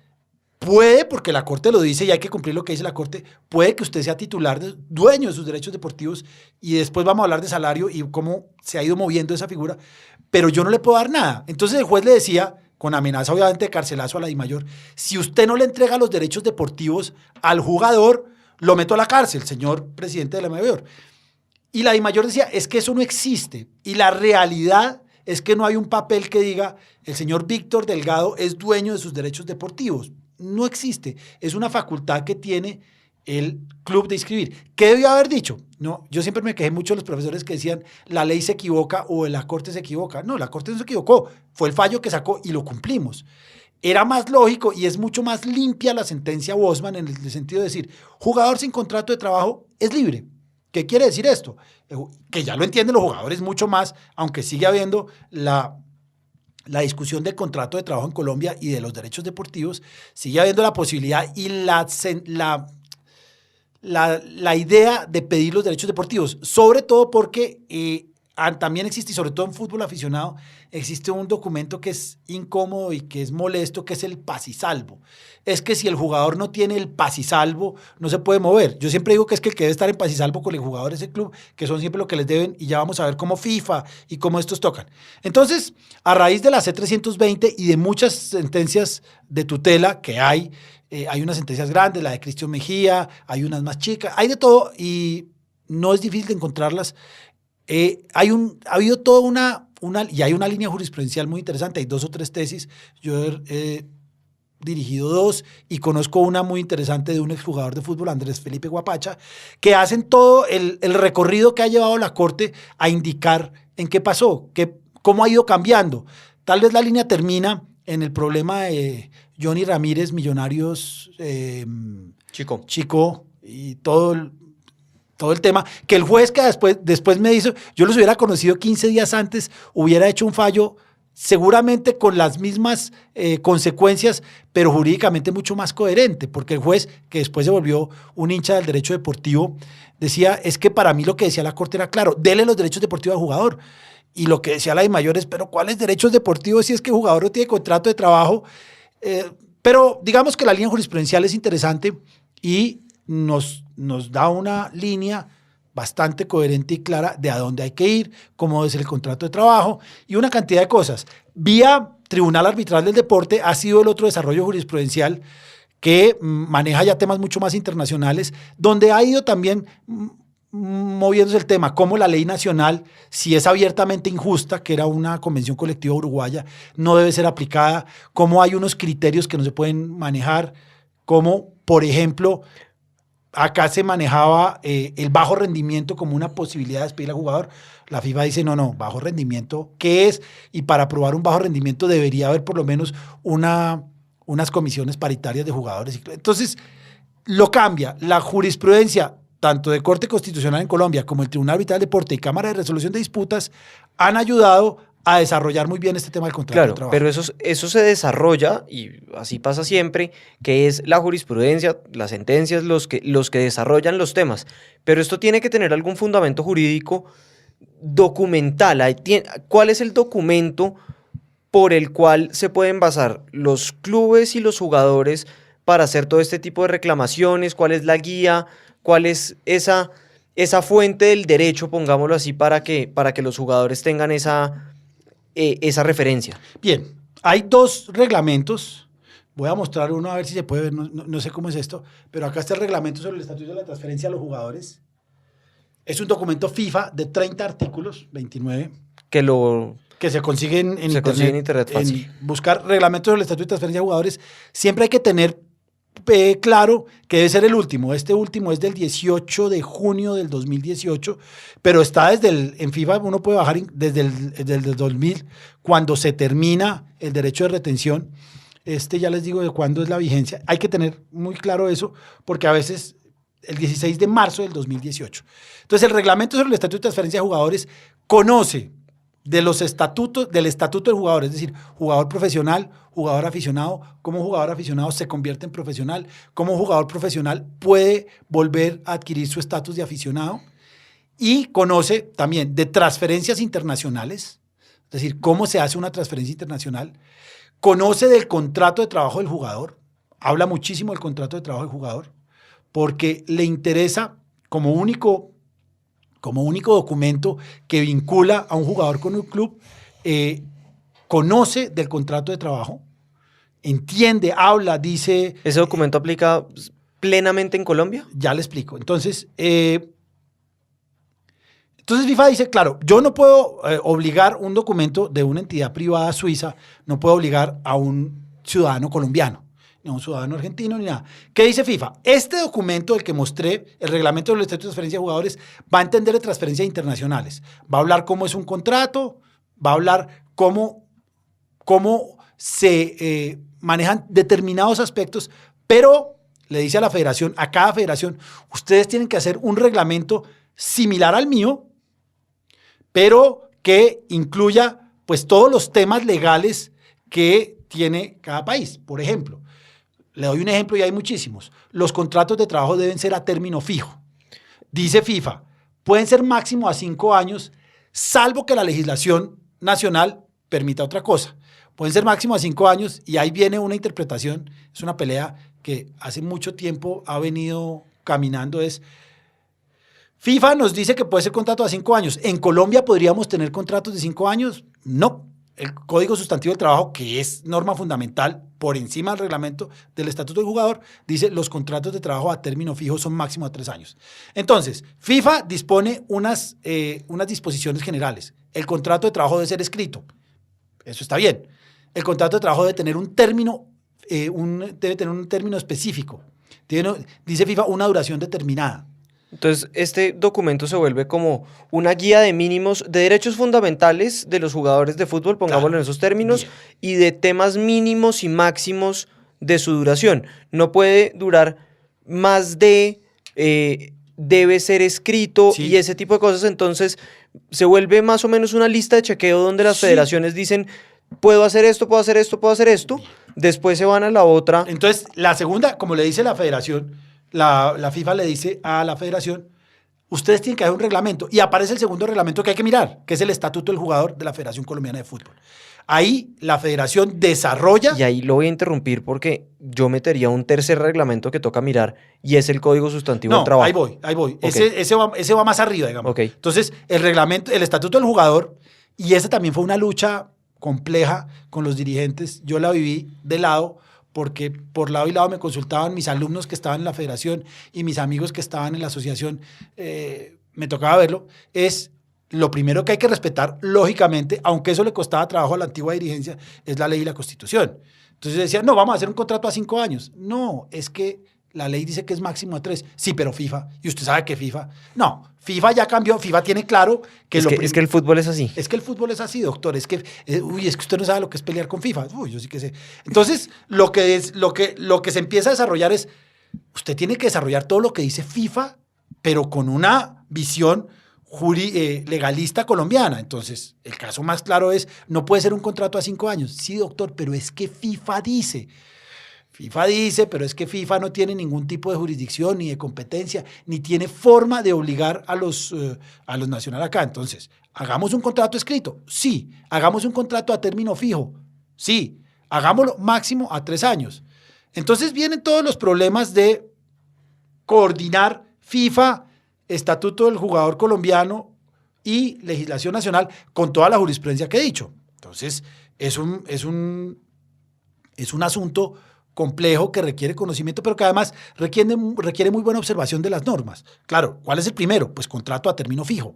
puede, porque la Corte lo dice y hay que cumplir lo que dice la Corte, puede que usted sea titular, dueño de sus derechos deportivos, y después vamos a hablar de salario y cómo se ha ido moviendo esa figura, pero yo no le puedo dar nada. Entonces el juez le decía, con amenaza obviamente de carcelazo a la Dimayor, si usted no le entrega los derechos deportivos al jugador, lo meto a la cárcel, señor presidente de la Dimayor. Y la Dimayor decía, es que eso no existe. Y la realidad es que no hay un papel que diga, el señor Víctor Delgado es dueño de sus derechos deportivos. No existe. Es una facultad que tiene el club de inscribir. ¿Qué debió haber dicho? No, yo siempre me quejé mucho de los profesores que decían, la ley se equivoca o la Corte se equivoca. No, la Corte no se equivocó. Fue el fallo que sacó y lo cumplimos. era más lógico y es mucho más limpia la sentencia Bosman en el sentido de decir, jugador sin contrato de trabajo es libre. ¿Qué quiere decir esto? Que ya lo entienden los jugadores mucho más, aunque sigue habiendo la discusión del contrato de trabajo en Colombia y de los derechos deportivos, sigue habiendo la posibilidad y la idea de pedir los derechos deportivos, sobre todo porque también existe, y sobre todo en fútbol aficionado, existe un documento que es incómodo y que es molesto, que es el paz y salvo. Es que si el jugador no tiene el paz y salvo, no se puede mover. Yo siempre digo que es que el que debe estar en paz y salvo con el jugador es el club, que son siempre lo que les deben, y ya vamos a ver cómo FIFA y cómo estos tocan. Entonces, a raíz de la C320 y de muchas sentencias de tutela que hay unas sentencias grandes, la de Cristian Mejía, hay unas más chicas, hay de todo y no es difícil de encontrarlas. Ha habido toda y hay una línea jurisprudencial muy interesante, hay 2 o 3 tesis, yo he dirigido 2 y conozco una muy interesante de un exjugador de fútbol, Andrés Felipe Guapacha, que hacen todo el recorrido que ha llevado la Corte a indicar en qué pasó, cómo ha ido cambiando. Tal vez la línea termina en el problema de Johnny Ramírez, Millonarios, Chico y todo el tema, que el juez que después me hizo, yo los hubiera conocido 15 días antes, hubiera hecho un fallo seguramente con las mismas consecuencias, pero jurídicamente mucho más coherente, porque el juez, que después se volvió un hincha del derecho deportivo, decía, es que para mí lo que decía la Corte era claro, dele los derechos deportivos al jugador. Y lo que decía la de mayores, pero ¿cuáles derechos deportivos si es que el jugador no tiene contrato de trabajo? Pero digamos que la línea jurisprudencial es interesante y nos da una línea bastante coherente y clara de a dónde hay que ir, cómo es el contrato de trabajo y una cantidad de cosas. Vía Tribunal Arbitral del Deporte ha sido el otro desarrollo jurisprudencial que maneja ya temas mucho más internacionales, donde ha ido también moviéndose el tema, cómo la ley nacional, si es abiertamente injusta, que era una convención colectiva uruguaya, no debe ser aplicada, cómo hay unos criterios que no se pueden manejar, como, por ejemplo, acá se manejaba el bajo rendimiento como una posibilidad de despedir al jugador. La FIFA dice, no, bajo rendimiento, ¿qué es? Y para aprobar un bajo rendimiento debería haber por lo menos unas comisiones paritarias de jugadores. Entonces, lo cambia. La jurisprudencia tanto de Corte Constitucional en Colombia como el Tribunal Arbitral del Deporte y Cámara de Resolución de Disputas han ayudado a desarrollar muy bien este tema del contrato de trabajo. Pero eso se desarrolla, y así pasa siempre, que es la jurisprudencia, las sentencias, los que desarrollan los temas. Pero esto tiene que tener algún fundamento jurídico documental. ¿Cuál es el documento por el cual se pueden basar los clubes y los jugadores para hacer todo este tipo de reclamaciones? ¿Cuál es la guía? ¿Cuál es esa fuente del derecho, pongámoslo así, para que los jugadores tengan esa referencia? Bien, hay 2 reglamentos. Voy a mostrar uno a ver si se puede ver, no sé cómo es esto, pero acá está el reglamento sobre el estatuto de la transferencia a los jugadores. Es un documento FIFA de 30 artículos, 29. Que se consigue en internet fácil. Buscar reglamentos sobre el estatuto de transferencia a jugadores. Siempre hay que tener claro que debe ser el último. Este último es del 18 de junio del 2018, pero está en FIFA uno puede bajar desde el 2000, cuando se termina el derecho de retención. Ya les digo de cuándo es la vigencia. Hay que tener muy claro eso, porque a veces el 16 de marzo del 2018. Entonces, el reglamento sobre el estatuto de transferencia de jugadores conoce del estatuto del jugador, es decir, jugador profesional, jugador aficionado, cómo jugador aficionado se convierte en profesional, cómo jugador profesional puede volver a adquirir su estatus de aficionado, y conoce también de transferencias internacionales, es decir, cómo se hace una transferencia internacional, conoce del contrato de trabajo del jugador, habla muchísimo del contrato de trabajo del jugador, porque le interesa como único documento que vincula a un jugador con un club, conoce del contrato de trabajo, entiende, habla, dice... ¿Ese documento aplica plenamente en Colombia? Ya le explico. Entonces FIFA dice, claro, yo no puedo obligar un documento de una entidad privada suiza, no puedo obligar a un ciudadano colombiano, ni a un ciudadano argentino, ni nada. ¿Qué dice FIFA? Este documento, el que mostré, el reglamento del estatuto de transferencia de jugadores, va a entender de transferencias internacionales. Va a hablar cómo es un contrato, va a hablar cómo se manejan determinados aspectos, pero le dice a la federación, a cada federación, ustedes tienen que hacer un reglamento similar al mío, pero que incluya pues todos los temas legales que tiene cada país. Por ejemplo, le doy un ejemplo y hay muchísimos. Los contratos de trabajo deben ser a término fijo. Dice FIFA, pueden ser máximo a 5 años, salvo que la legislación nacional permita otra cosa. Pueden ser máximo a 5 años y ahí viene una interpretación, es una pelea que hace mucho tiempo ha venido caminando, es FIFA nos dice que puede ser contrato a 5 años. ¿En Colombia podríamos tener contratos de 5 años? No. El Código Sustantivo del Trabajo, que es norma fundamental por encima del reglamento del Estatuto del Jugador, dice los contratos de trabajo a término fijo son máximo a 3 años. Entonces, FIFA dispone unas disposiciones generales. El contrato de trabajo debe ser escrito. Eso está bien. El contrato de trabajo debe tener un término, específico. Dice FIFA una duración determinada. Entonces, este documento se vuelve como una guía de mínimos, de derechos fundamentales de los jugadores de fútbol, pongámoslo en esos términos, y de temas mínimos y máximos de su duración. No puede durar más de, debe ser escrito y ese tipo de cosas. Entonces, se vuelve más o menos una lista de chequeo donde las federaciones dicen, puedo hacer esto, puedo hacer esto, puedo hacer esto. Después se van a la otra. Entonces, la segunda, como le dice la federación, la FIFA le dice a la federación, ustedes tienen que hacer un reglamento, y aparece el segundo reglamento que hay que mirar, que es el Estatuto del Jugador de la Federación Colombiana de Fútbol. Ahí la federación desarrolla... Y ahí lo voy a interrumpir porque yo metería un tercer reglamento que toca mirar, y es el Código Sustantivo del Trabajo. Ahí voy. Okay. Ese va más arriba, digamos. Okay. Entonces, el reglamento, el Estatuto del Jugador, y esa también fue una lucha compleja con los dirigentes, yo la viví de lado, porque por lado y lado me consultaban mis alumnos que estaban en la federación y mis amigos que estaban en la asociación, me tocaba verlo, es lo primero que hay que respetar, lógicamente, aunque eso le costaba trabajo a la antigua dirigencia, es la ley y la Constitución. Entonces decían, no, vamos a hacer un contrato a 5 años. No, es que la ley dice que es máximo a 3. Sí, pero FIFA, y usted sabe que FIFA, no, FIFA ya cambió, FIFA tiene claro que... Es que el fútbol es así. Es que el fútbol es así, doctor, es que usted no sabe lo que es pelear con FIFA. Yo sí que sé. Entonces, lo que se empieza a desarrollar es, usted tiene que desarrollar todo lo que dice FIFA, pero con una visión legalista colombiana. Entonces, el caso más claro es, no puede ser un contrato a 5 años. Sí, doctor, pero es que FIFA dice, pero es que FIFA no tiene ningún tipo de jurisdicción ni de competencia, ni tiene forma de obligar a los nacionales acá. Entonces, ¿hagamos un contrato escrito? Sí. ¿Hagamos un contrato a término fijo? Sí. Hagámoslo máximo a 3 años. Entonces vienen todos los problemas de coordinar FIFA, Estatuto del Jugador colombiano y legislación nacional con toda la jurisprudencia que he dicho. Entonces, es un asunto complejo que requiere conocimiento, pero que además requiere muy buena observación de las normas. Claro, ¿cuál es el primero? Pues contrato a término fijo.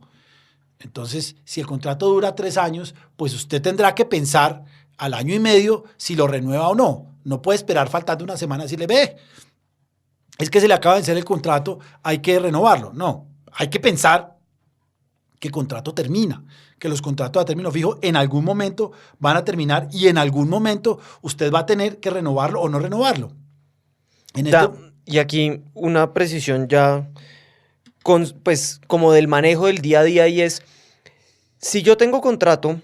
Entonces, si el contrato dura 3 años, pues usted tendrá que pensar al año y medio si lo renueva o no. No puede esperar faltando una semana y decirle, ve, es que se le acaba de vencer el contrato, hay que renovarlo. No, hay que pensar que el contrato termina, que los contratos a término fijo en algún momento van a terminar y en algún momento usted va a tener que renovarlo o no renovarlo. Y aquí una precisión ya pues como del manejo del día a día, y es, si yo tengo contrato,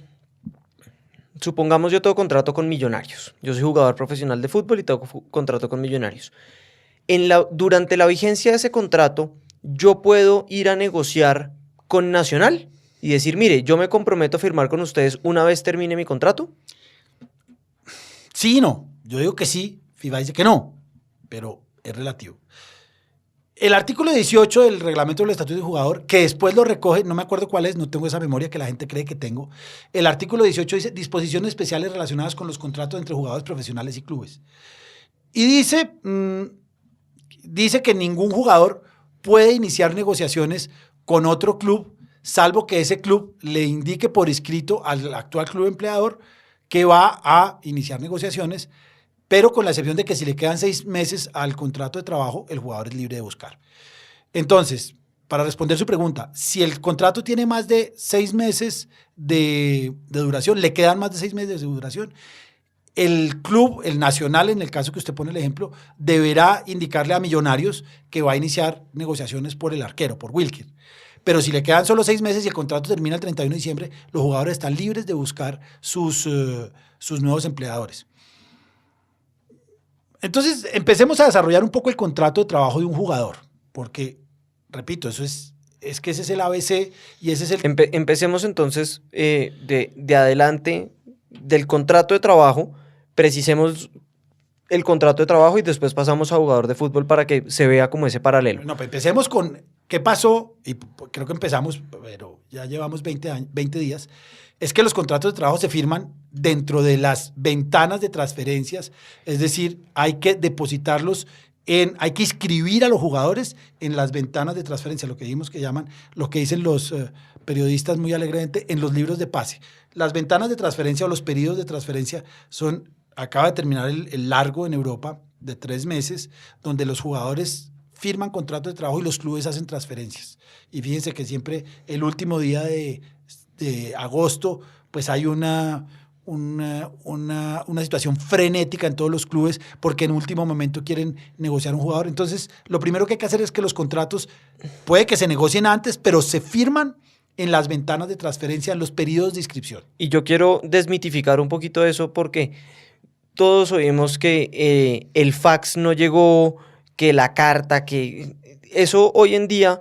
supongamos yo tengo contrato con Millonarios, yo soy jugador profesional de fútbol y tengo contrato con Millonarios. Durante la vigencia de ese contrato, yo puedo ir a negociar con Nacional y decir, mire, yo me comprometo a firmar con ustedes una vez termine mi contrato. Sí y no. Yo digo que sí, FIFA dice que no, pero es relativo. El artículo 18 del reglamento del Estatuto del Jugador, que después lo recoge, no me acuerdo cuál es, no tengo esa memoria que la gente cree que tengo. El artículo 18 dice disposiciones especiales relacionadas con los contratos entre jugadores profesionales y clubes. Y dice que ningún jugador puede iniciar negociaciones con otro club, salvo que ese club le indique por escrito al actual club empleador que va a iniciar negociaciones, pero con la excepción de que si le quedan 6 meses al contrato de trabajo, el jugador es libre de buscar. Entonces, para responder su pregunta, si el contrato tiene más de 6 meses de duración, le quedan más de 6 meses de duración, el club, el Nacional, en el caso que usted pone el ejemplo, deberá indicarle a Millonarios que va a iniciar negociaciones por el arquero, por Wilker. Pero si le quedan solo 6 meses y el contrato termina el 31 de diciembre, los jugadores están libres de buscar sus nuevos empleadores. Entonces, empecemos a desarrollar un poco el contrato de trabajo de un jugador, porque, repito, eso es que ese es el ABC y ese es el... Empecemos entonces de adelante del contrato de trabajo, precisemos el contrato de trabajo y después pasamos a jugador de fútbol para que se vea como ese paralelo. No, pues empecemos con qué pasó, y creo que empezamos, pero ya llevamos 20 días, es que los contratos de trabajo se firman dentro de las ventanas de transferencias, es decir, hay que depositarlos hay que inscribir a los jugadores en las ventanas de transferencia, lo que dijimos que llaman, lo que dicen los periodistas muy alegremente, en los libros de pase. Las ventanas de transferencia o los periodos de transferencia acaba de terminar el largo en Europa de 3 meses, donde los jugadores firman contratos de trabajo y los clubes hacen transferencias. Y fíjense que siempre el último día de agosto, pues hay una situación frenética en todos los clubes porque en último momento quieren negociar un jugador. Entonces, lo primero que hay que hacer es que los contratos puede que se negocien antes, pero se firman en las ventanas de transferencia, en los periodos de inscripción. Y yo quiero desmitificar un poquito eso porque todos oímos que el fax no llegó, que la carta, que eso hoy en día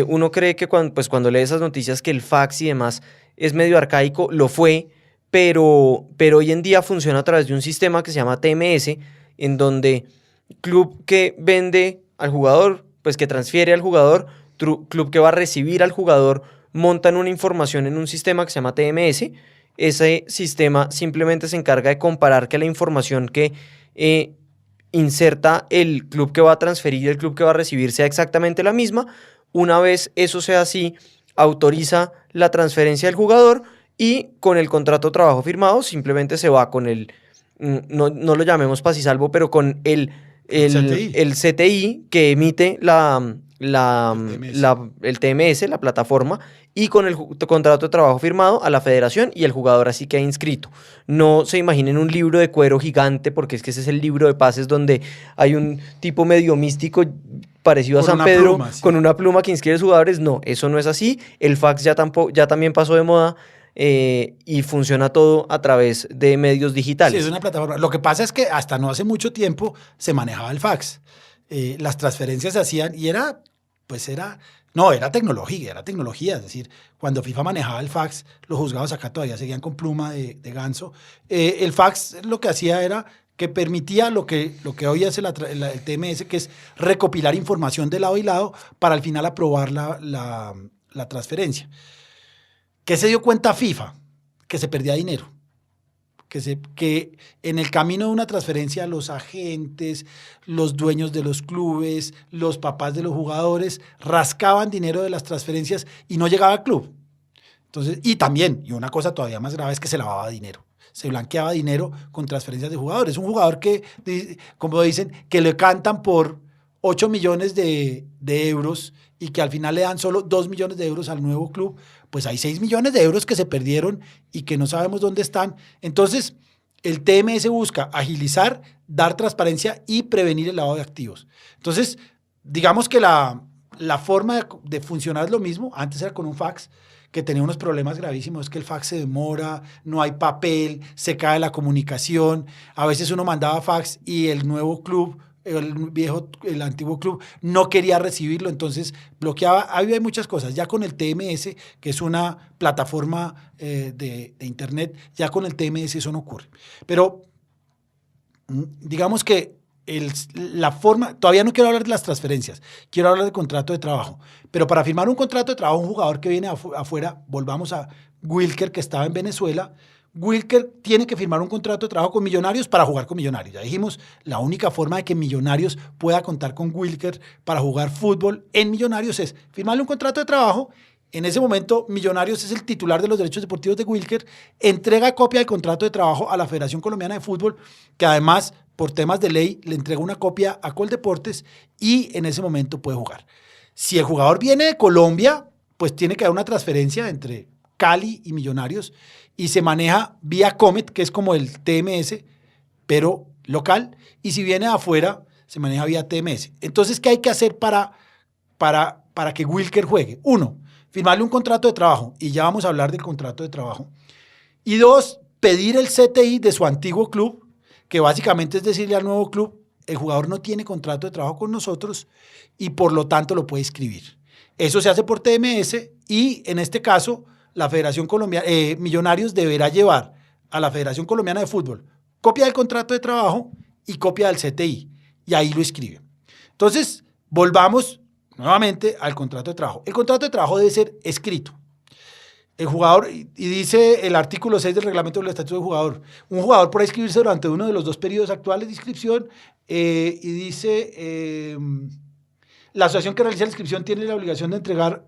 uno cree que cuando lee esas noticias que el fax y demás es medio arcaico, lo fue, pero hoy en día funciona a través de un sistema que se llama TMS, en donde club que vende al jugador, pues que transfiere al jugador, club que va a recibir al jugador, montan una información en un sistema que se llama TMS. Ese sistema simplemente se encarga de comparar que la información que inserta el club que va a transferir y el club que va a recibir sea exactamente la misma. Una vez eso sea así, autoriza la transferencia del jugador y con el contrato de trabajo firmado simplemente se va con no lo llamemos paz y salvo, pero con el CTI que emite el TMS, la plataforma, y con el contrato de trabajo firmado a la federación y el jugador así queda inscrito. No se imaginen un libro de cuero gigante, porque es que ese es el libro de pases donde hay un tipo medio místico parecido a San Pedro pluma, sí, con una pluma que inscribe a los jugadores. No, eso no es así. El fax ya también pasó de moda. Y funciona todo a través de medios digitales. Sí, es una plataforma. Lo que pasa es que hasta no hace mucho tiempo se manejaba el fax. Las transferencias se hacían y era tecnología. Es decir, cuando FIFA manejaba el fax, los juzgados acá todavía seguían con pluma de ganso. El fax lo que hacía era que permitía lo que hoy hace el TMS, que es recopilar información de lado y lado para al final aprobar la transferencia. ¿Qué se dio cuenta FIFA? Que se perdía dinero. Que en el camino de una transferencia los agentes, los dueños de los clubes, los papás de los jugadores rascaban dinero de las transferencias y no llegaba al club. Entonces, y una cosa todavía más grave es que se lavaba dinero. Se blanqueaba dinero con transferencias de jugadores. Un jugador que, como dicen, que le cantan por 8 millones de euros y que al final le dan solo 2 millones de euros al nuevo club, pues hay 6 millones de euros que se perdieron y que no sabemos dónde están. Entonces, el TMS busca agilizar, dar transparencia y prevenir el lavado de activos. Entonces, digamos que la forma de funcionar es lo mismo. Antes era con un fax que tenía unos problemas gravísimos, es que el fax se demora, no hay papel, se cae la comunicación. A veces uno mandaba fax y el nuevo club, el antiguo club no quería recibirlo, entonces bloqueaba. Había muchas cosas. Ya con el TMS, que es una plataforma de internet, ya con el TMS eso no ocurre. Pero digamos que la forma, todavía no quiero hablar de las transferencias, quiero hablar del contrato de trabajo. Pero para firmar un contrato de trabajo, un jugador que viene afuera, volvamos a Wilker, que estaba en Venezuela. Wilker tiene que firmar un contrato de trabajo con Millonarios para jugar con Millonarios. Ya dijimos, la única forma de que Millonarios pueda contar con Wilker para jugar fútbol en Millonarios es firmarle un contrato de trabajo. En ese momento, Millonarios es el titular de los derechos deportivos de Wilker, entrega copia del contrato de trabajo a la Federación Colombiana de Fútbol, que además, por temas de ley, le entrega una copia a Coldeportes y en ese momento puede jugar. Si el jugador viene de Colombia, pues tiene que haber una transferencia entre Cali y Millonarios y se maneja vía Comet, que es como el TMS, pero local, y si viene de afuera, se maneja vía TMS. Entonces, ¿qué hay que hacer para que Wilker juegue? 1, firmarle un contrato de trabajo, y ya vamos a hablar del contrato de trabajo. Y 2, pedir el CTI de su antiguo club, que básicamente es decirle al nuevo club, el jugador no tiene contrato de trabajo con nosotros y por lo tanto lo puede inscribir. Eso se hace por TMS y en este caso la Federación Colombiana, Millonarios deberá llevar a la Federación Colombiana de Fútbol copia del contrato de trabajo y copia del CTI y ahí lo inscribe. Entonces, volvamos nuevamente al contrato de trabajo. El contrato de trabajo debe ser escrito. El jugador, y dice el artículo 6 del reglamento del estatuto del jugador, un jugador podrá inscribirse durante uno de los 2 periodos actuales de inscripción y dice, la asociación que realiza la inscripción tiene la obligación de entregar,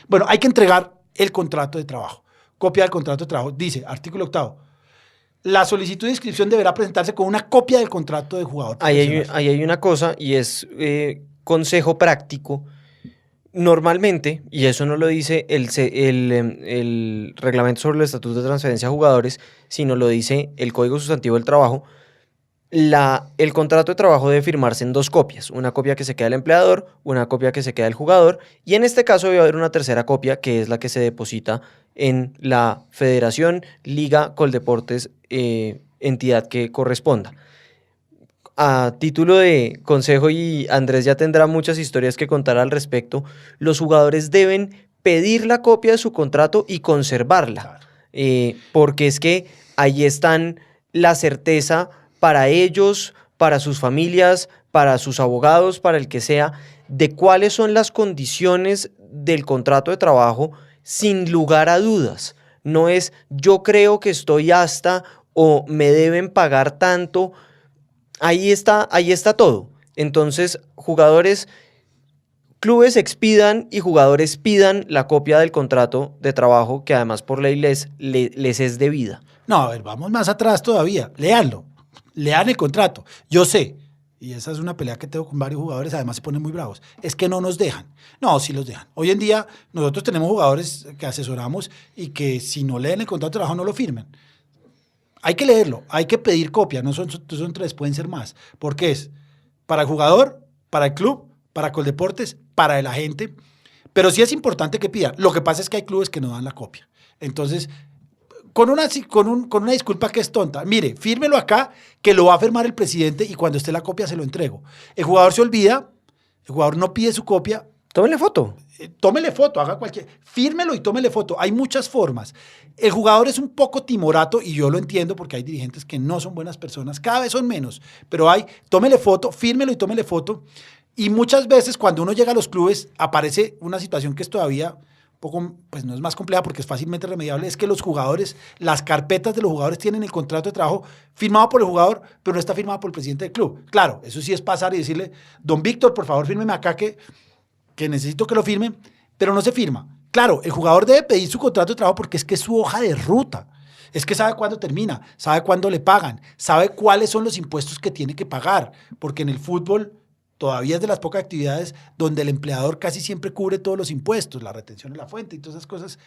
bueno, hay que entregar el contrato de trabajo, copia del contrato de trabajo, dice, artículo 8, la solicitud de inscripción deberá presentarse con una copia del contrato de jugador. Ahí hay una cosa y es consejo práctico. Normalmente, y eso no lo dice el reglamento sobre el estatuto de transferencia de jugadores, sino lo dice el Código Sustantivo del Trabajo, el contrato de trabajo debe firmarse en 2 copias, una copia que se queda del empleador, una copia que se queda del jugador, y en este caso debe haber una tercera copia que es la que se deposita en la Federación, Liga, Coldeportes, entidad que corresponda. A título de consejo, y Andrés ya tendrá muchas historias que contar al respecto, los jugadores deben pedir la copia de su contrato y conservarla, porque es que ahí están la certeza para ellos, para sus familias, para sus abogados, para el que sea, de cuáles son las condiciones del contrato de trabajo sin lugar a dudas. No es yo creo que estoy hasta o me deben pagar tanto. Ahí está todo. Entonces, jugadores, clubes expidan y jugadores pidan la copia del contrato de trabajo que además por ley les es debida. No, a ver, vamos más atrás todavía. Leanlo. Lean el contrato. Yo sé, y esa es una pelea que tengo con varios jugadores, además se ponen muy bravos, es que no nos dejan. No, sí los dejan. Hoy en día nosotros tenemos jugadores que asesoramos y que si no leen el contrato de trabajo no lo firmen. Hay que leerlo, hay que pedir copia, no son 3, pueden ser más, porque es para el jugador, para el club, para Coldeportes, para el agente, pero sí es importante que pida. Lo que pasa es que hay clubes que no dan la copia. Entonces, con una disculpa que es tonta, mire, fírmelo acá, que lo va a firmar el presidente y cuando esté la copia se lo entrego. El jugador se olvida, el jugador no pide su copia. Tómele foto. Tómele foto, haga fírmelo y tómele foto. Hay muchas formas. El jugador es un poco timorato y yo lo entiendo porque hay dirigentes que no son buenas personas, cada vez son menos, pero tómele foto, fírmelo y tómele foto. Y muchas veces cuando uno llega a los clubes aparece una situación que es todavía un poco, pues no es más compleja porque es fácilmente remediable, es que los jugadores, las carpetas de los jugadores tienen el contrato de trabajo firmado por el jugador, pero no está firmado por el presidente del club. Claro, eso sí es pasar y decirle, don Víctor, por favor, fírmeme acá que necesito que lo firmen, pero no se firma. Claro, el jugador debe pedir su contrato de trabajo porque es que es su hoja de ruta. Es que sabe cuándo termina, sabe cuándo le pagan, sabe cuáles son los impuestos que tiene que pagar, porque en el fútbol todavía es de las pocas actividades donde el empleador casi siempre cubre todos los impuestos, la retención de la fuente y todas esas cosas.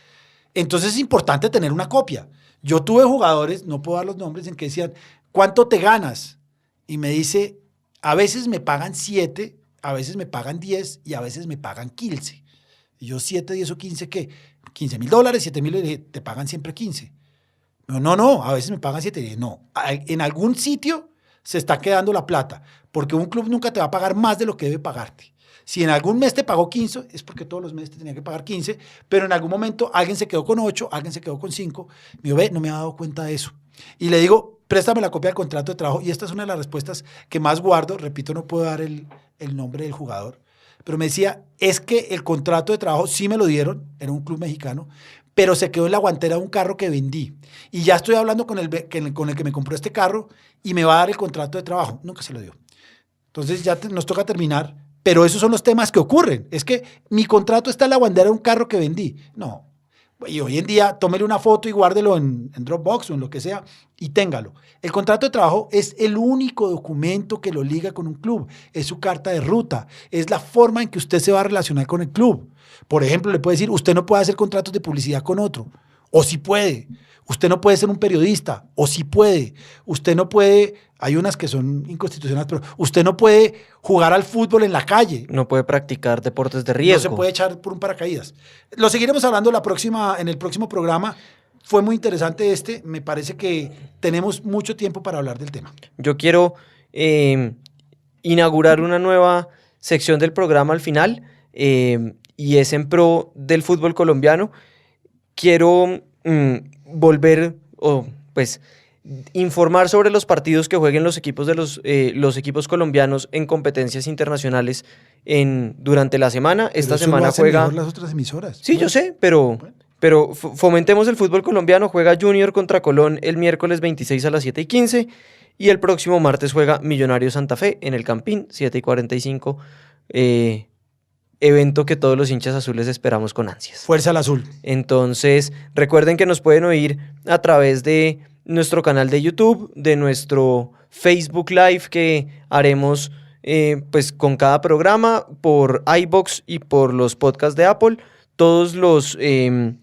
Entonces es importante tener una copia. Yo tuve jugadores, no puedo dar los nombres, en que decían, ¿cuánto te ganas? Y me dice, a veces me pagan 7, a veces me pagan 10 y a veces me pagan 15. Y yo 7, 10 o 15, ¿qué? $15,000, 7,000, te pagan siempre 15. No, a veces me pagan 7. No, en algún sitio se está quedando la plata, porque un club nunca te va a pagar más de lo que debe pagarte. Si en algún mes te pagó 15, es porque todos los meses te tenía que pagar 15, pero en algún momento alguien se quedó con 8, alguien se quedó con 5. Me dijo, no me había dado cuenta de eso. Y le digo, préstame la copia del contrato de trabajo. Y esta es una de las respuestas que más guardo. Repito, no puedo dar el nombre del jugador. Pero me decía, es que el contrato de trabajo sí me lo dieron, era un club mexicano, pero se quedó en la guantera de un carro que vendí. Y ya estoy hablando con el que me compró este carro y me va a dar el contrato de trabajo. Nunca se lo dio. Entonces ya nos toca terminar. Pero esos son los temas que ocurren. Es que mi contrato está en la guantera de un carro que vendí. No. Y hoy en día, tómele una foto y guárdelo en Dropbox o en lo que sea y téngalo. El contrato de trabajo es el único documento que lo liga con un club. Es su carta de ruta. Es la forma en que usted se va a relacionar con el club. Por ejemplo, le puede decir, usted no puede hacer contratos de publicidad con otro. o sí puede. Usted no puede ser un periodista, o sí puede. Usted no puede, hay unas que son inconstitucionales, pero usted no puede jugar al fútbol en la calle. No puede practicar deportes de riesgo. No se puede echar por un paracaídas. Lo seguiremos hablando en el próximo programa. Fue muy interesante me parece que tenemos mucho tiempo para hablar del tema. Yo quiero inaugurar una nueva sección del programa al final, y es en pro del fútbol colombiano. Quiero volver, o pues informar sobre los partidos que jueguen los equipos de los equipos colombianos en competencias internacionales durante la semana. Esta semana juega mejor las otras emisoras. Sí, yo sé, pero fomentemos el fútbol colombiano. Juega Junior contra Colón el miércoles 26 a las 7:15 y el próximo martes juega Millonarios Santa Fe en el Campín, 7:45. Evento que todos los hinchas azules esperamos con ansias. Fuerza al azul. Entonces, recuerden que nos pueden oír a través de nuestro canal de YouTube, de nuestro Facebook Live que haremos pues con cada programa, por iVoox y por los podcasts de Apple, todos los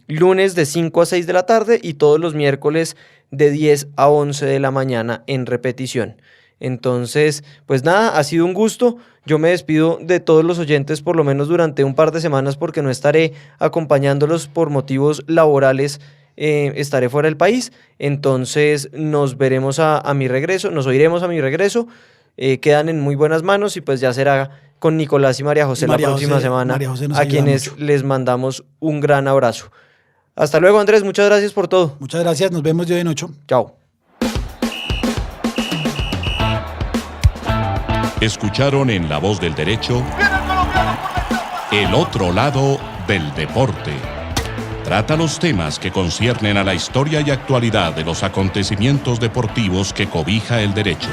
lunes de 5 a 6 de la tarde y todos los miércoles de 10 a 11 de la mañana en repetición. Entonces, pues nada, ha sido un gusto. Yo me despido de todos los oyentes por lo menos durante un par de semanas porque no estaré acompañándolos por motivos laborales. Estaré fuera del país. Entonces nos veremos a mi regreso, nos oiremos a mi regreso. Quedan en muy buenas manos y pues ya será con Nicolás y María José la próxima semana, a quienes les mandamos un gran abrazo. Hasta luego, Andrés, muchas gracias por todo. Muchas gracias, nos vemos de hoy en 8. Chao. Escucharon en La Voz del Derecho El otro lado del deporte. Trata los temas que conciernen a la historia y actualidad de los acontecimientos deportivos que cobija el derecho.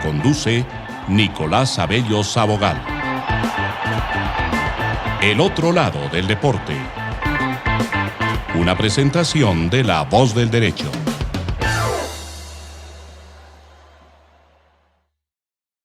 Conduce Nicolás Abello Sabogal. El otro lado del deporte. Una presentación de La Voz del Derecho.